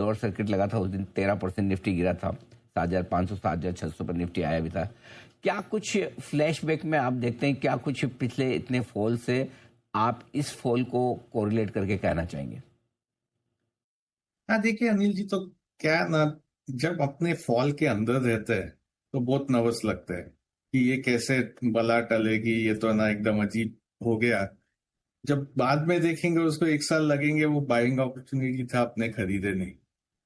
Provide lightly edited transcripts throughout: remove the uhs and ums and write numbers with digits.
Lower circuit लगा था उस दिन 13% निफ्टी गिरा था, 7,500 7,600 पर निफ्टी आया भी था। क्या कुछ फ्लैशबैक में आप देखते हैं, क्या कुछ पिछले इतने फॉल से आप इस फॉल को कोरिलेट करके कहना चाहेंगे? हाँ देखिए अनिल जी, तो क्या है ना, जब अपने फॉल के अंदर रहते हैं तो बहुत नर्वस लगता है कि ये कैसे बला टलेगी, ये तो ना एकदम अजीब हो गया। जब बाद में देखेंगे उसको 1 साल लगेंगे, वो बाइंग अपॉर्चुनिटी था, अपने खरीदे नहीं।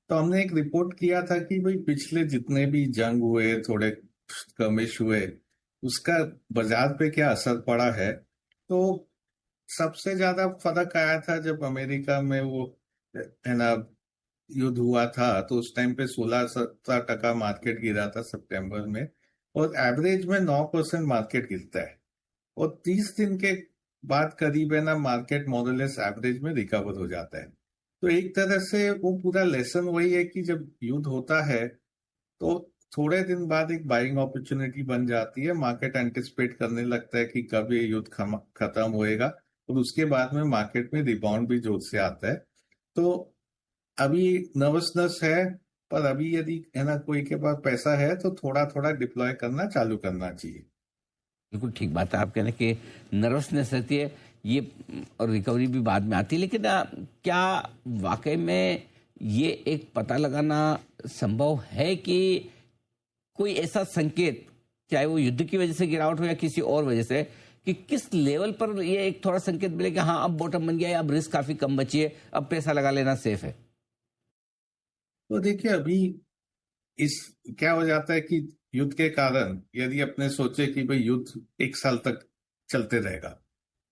तो हमने एक रिपोर्ट किया था कि भाई पिछले जितने भी जंग हुए, थोड़े skirmish हुए, उसका बाजार पे क्या असर पड़ा है। तो सबसे ज्यादा फर्क आया था जब अमेरिका में वो है ना युद्ध हुआ था, तो उस टाइम पे 16-17% मार्केट गिरा था सितंबर में, और एवरेज में 9% मार्केट गिरता है। और 30 दिन के बाद करीब है ना मार्केट मॉडलेस एवरेज में रिकवर हो जाता है। तो एक तरह से वो पूरा लेसन वही है कि जब युद्ध होता है तो थोड़े दिन बाद एक बाइंग अपॉर्चुनिटी बन जाती है, मार्केट एंटिसिपेट करने लगता है कि कब ये युद्ध खत्म होएगा, और उसके बाद में मार्केट में रिबाउंड भी जोर से आता है। तो अभी नर्वसनेस है, पर अभी यदि है ना कोई के पास पैसा है तो थोड़ा थोड़ा डिप्लॉय करना चालू करना चाहिए। बिल्कुल ठीक बात है, आप कहने कि नर्वसनेस रहती है ये, और रिकवरी भी बाद में आती है। लेकिन क्या वाकई में ये एक पता लगाना संभव है कि कोई ऐसा संकेत, चाहे वो युद्ध की वजह से गिरावट हो या किसी और वजह से, कि किस लेवल पर ये एक थोड़ा संकेत मिले कि हाँ अब बॉटम बन गया है, अब रिस्क काफी कम बची है, अब पैसा लगा लेना सेफ है? तो देखिए अभी इस क्या हो जाता है कि युद्ध के कारण यदि अपने सोचे कि भाई युद्ध 1 साल तक चलते रहेगा,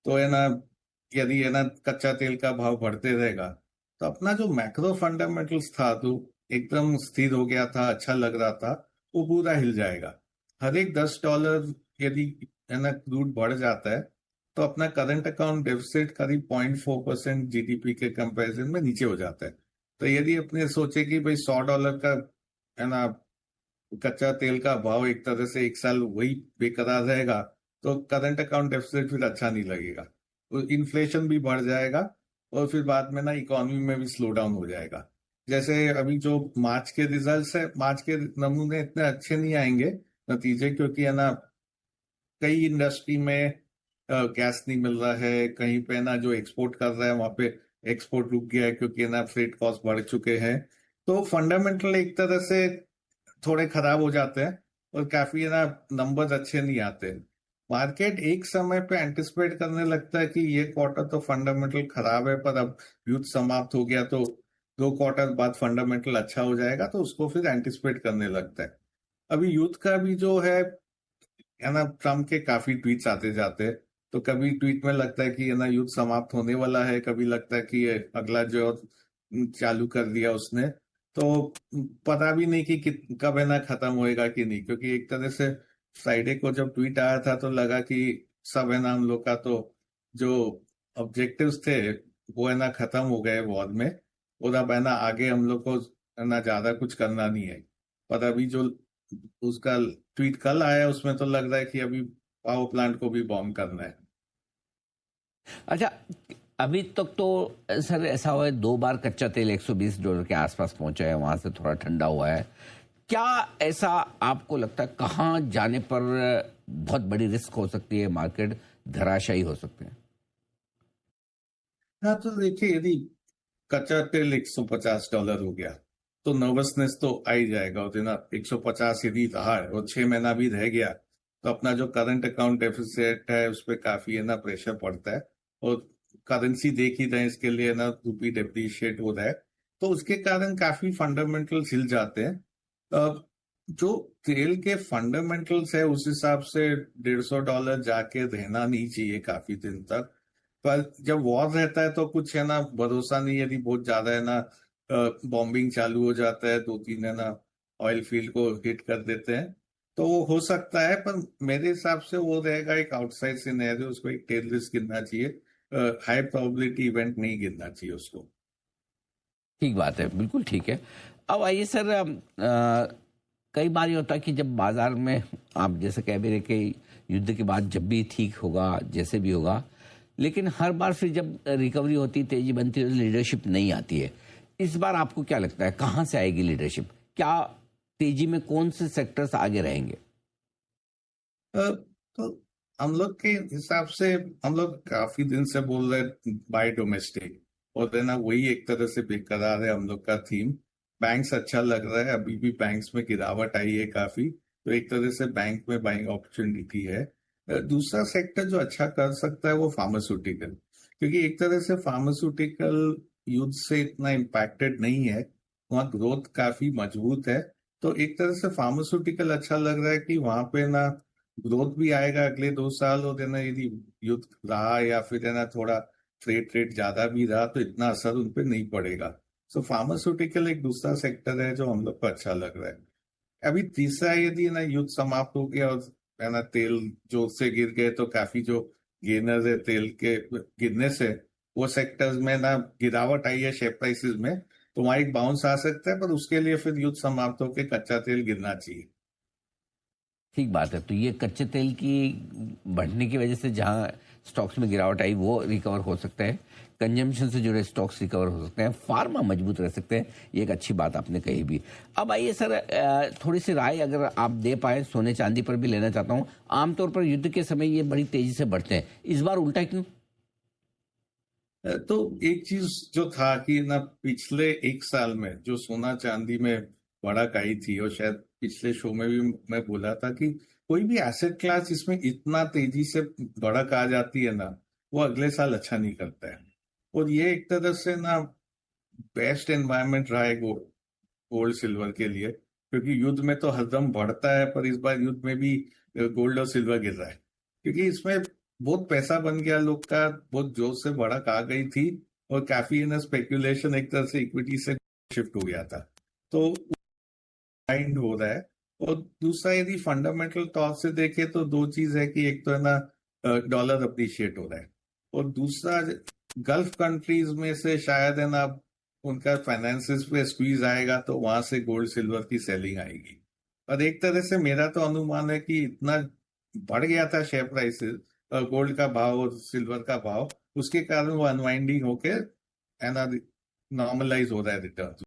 तो है ना यदि है ना कच्चा तेल का भाव बढ़ते रहेगा, तो अपना जो मैक्रो फंडामेंटल्स था तो एकदम स्थिर हो गया था, अच्छा लग रहा था, वो पूरा हिल जाएगा। हर एक $10 यदि है ना क्रूड बढ़ जाता है तो अपना करंट अकाउंट डेफिसिट करीब 0.4% जीडीपी के कंपैरिजन में नीचे हो जाता है। तो यदि अपने सोचे कि भाई $100 का है ना कच्चा तेल का भाव एक तरह से 1 साल वही बेकरार रहेगा, तो करंट अकाउंट डेफिसिट फिर अच्छा नहीं लगेगा, तो इन्फ्लेशन भी बढ़ जाएगा, और फिर बाद में ना इकोनॉमी में भी स्लो डाउन हो जाएगा। जैसे अभी जो मार्च के रिजल्ट्स है, मार्च के नमूने इतने अच्छे नहीं आएंगे नतीजे, क्योंकि है ना कई इंडस्ट्री में गैस नहीं मिल रहा है, कहीं पे ना जो एक्सपोर्ट कर रहा है वहां पे एक्सपोर्ट रुक गया है क्योंकि ना फ्रेट कॉस्ट बढ़ चुके हैं। तो फंडामेंटल एक तरह से थोड़े खराब हो जाते हैं, और काफी है ना नंबर्स अच्छे नहीं आते। मार्केट एक समय पे एंटिसिपेट करने लगता है कि ये क्वार्टर तो फंडामेंटल खराब है, पर अब युद्ध समाप्त हो गया तो 2 क्वार्टर बाद फंडामेंटल अच्छा हो जाएगा, तो उसको फिर एंटिसिपेट करने लगता है। अभी युद्ध का भी जो है ना ट्रम्प के काफी ट्वीट्स आते जाते हैं, तो कभी ट्वीट में लगता है कि है ना युद्ध समाप्त होने वाला है, कभी लगता है कि ये अगला जो चालू कर दिया उसने, तो पता भी नहीं कि कब है ना खत्म होएगा कि नहीं। क्योंकि एक तरह से फ्राइडे को जब ट्वीट आया था तो लगा कि सब है ना हम लोग का तो जो ऑब्जेक्टिव्स थे वो है ना खत्म हो गए वॉर में, और अब है ना आगे हम लोग को है ना ज्यादा कुछ करना नहीं है। पर अभी जो उसका ट्वीट कल आया उसमें तो लग रहा है कि अभी पावर प्लांट को भी बॉम्ब करना है। अच्छा, अभी तक तो सर ऐसा हुआ है 2 बार कच्चा तेल $120 के आसपास पहुंचा है, वहां से थोड़ा ठंडा हुआ है। क्या ऐसा आपको लगता है कहाँ जाने पर बहुत बड़ी रिस्क हो सकती है, मार्केट धराशायी हो सकते हैं? हाँ तो देखिए यदि कच्चा तेल $150 हो गया तो नर्वसनेस तो आ ही जाएगा, और ना 150 यदि रहा है और 6 महीना भी रह गया तो अपना जो करंट अकाउंट डेफिसिट है उस पर काफी है ना प्रेशर पड़ता है, और करेंसी देख ही रहे हैं इसके लिए ना रूपी डेप्रिशिएट हो रहा है, तो उसके कारण काफी फंडामेंटल्स हिल जाते हैं। जो तेल के फंडामेंटल्स है उस हिसाब से $150 जाके रहना नहीं चाहिए काफी दिन तक। पर जब वॉर रहता है तो कुछ है ना भरोसा नहीं, यदि बहुत ज्यादा है ना बॉम्बिंग चालू हो जाता है, 2-3 है ना ऑयल फील्ड को हिट कर देते हैं, तो वो हो सकता है। पर मेरे हिसाब से वो रहेगा एक आउटसाइड सिनेरियो, उसको एक टेल रिस्क गिनना चाहिए, हाई प्रोबेबिलिटी इवेंट नहीं गिनना चाहिए उसको। ठीक बात है, बिल्कुल ठीक है। अब आइए सर, कई बार ये होता है कि जब बाजार में आप जैसे कह भी रहे कि युद्ध के बाद जब भी ठीक होगा, जैसे भी होगा, लेकिन हर बार फिर जब रिकवरी होती, तेजी बनती है, तो लीडरशिप नहीं आती है। इस बार आपको क्या लगता है कहाँ से आएगी लीडरशिप? क्या तेजी में कौन से सेक्टर्स आगे रहेंगे? तो हम लोग के हिसाब से हम लोग काफी दिन से बोल रहे बाय डोमेस्टिक, और है ना वही एक तरह से बेकरार है हम लोग का थीम। बैंक्स अच्छा लग रहा है, अभी भी बैंक्स में गिरावट आई है काफी, तो एक तरह से बैंक में बाइंग अपॉर्चुनिटी है। दूसरा सेक्टर जो अच्छा कर सकता है वो फार्मास्यूटिकल, क्योंकि एक तरह से फार्मास्यूटिकल युद्ध से इतना इम्पैक्टेड नहीं है, वहाँ ग्रोथ काफी मजबूत है। तो एक तरह से फार्मास्यूटिकल अच्छा लग रहा है कि वहां पे ना ग्रोथ भी आएगा अगले 2 साल, और है ना यदि युद्ध रहा या फिर है ना थोड़ा फ्रेट रेट ज्यादा भी रहा तो इतना असर उन पर नहीं पड़ेगा। सो फार्मास्यूटिकल एक दूसरा सेक्टर है जो हम लोग को अच्छा लग रहा है। अभी तीसरा, यदि ना युद्ध समाप्त हो गया और है ना तेल जोर से गिर गए, तो काफी जो गेनर्स है तेल के गिरने से, वो सेक्टर्स में ना गिरावट आई है शेयर प्राइसेस में, तो वहां एक बाउंस आ सकता है, पर उसके लिए फिर युद्ध समाप्त होकर कच्चा तेल गिरना चाहिए। ठीक बात है। तो ये कच्चे तेल की बढ़ने की वजह से जहां स्टॉक्स में गिरावट आई वो रिकवर हो सकता है, कंजम्पशन से जुड़े स्टॉक्स रिकवर हो सकते हैं, फार्मा मजबूत रह सकते हैं। ये एक अच्छी बात आपने कही भी। अब आइए सर, थोड़ी सी राय अगर आप दे पाए, सोने चांदी पर भी लेना चाहता हूँ। आमतौर पर युद्ध के समय ये बड़ी तेजी से बढ़ते हैं, इस बार उल्टा क्यों? तो एक चीज जो था कि ना पिछले 1 साल में जो सोना चांदी में बढ़त आई थी, और शायद पिछले शो में भी मैं बोला था कि कोई भी एसेट क्लास इसमें इतना तेजी से बढ़त आ जाती है ना, वो अगले साल अच्छा नहीं करता है। और ये एक तरह से ना बेस्ट एनवायरनमेंट रहा है गोल्ड सिल्वर के लिए, क्योंकि युद्ध में तो हरदम बढ़ता है, पर इस बार युद्ध में भी गोल्ड और सिल्वर गिर रहा है, क्योंकि इसमें बहुत पैसा बन गया लोग का, बहुत जोर से बढ़त आ गई थी, और काफी ना स्पेकुलेशन एक तरह से इक्विटी से शिफ्ट हो गया था, तो माइंड हो रहा है। और दूसरा, यदि फंडामेंटल तौर से देखे तो दो चीज है कि एक तो है ना डॉलर अप्रिशिएट हो रहा है, और दूसरा गल्फ कंट्रीज में से शायद है ना उनका फाइनेंसिस पे स्क्वीज आएगा, तो वहां से गोल्ड सिल्वर की सेलिंग आएगी। और एक तरह से मेरा तो अनुमान है कि इतना बढ़ गया था शेयर प्राइसेस, गोल्ड का भाव और सिल्वर का भाव, उसके कारण वो अनवाइंडिंग होके है ना नॉर्मलाइज हो रहा है रिटर्न।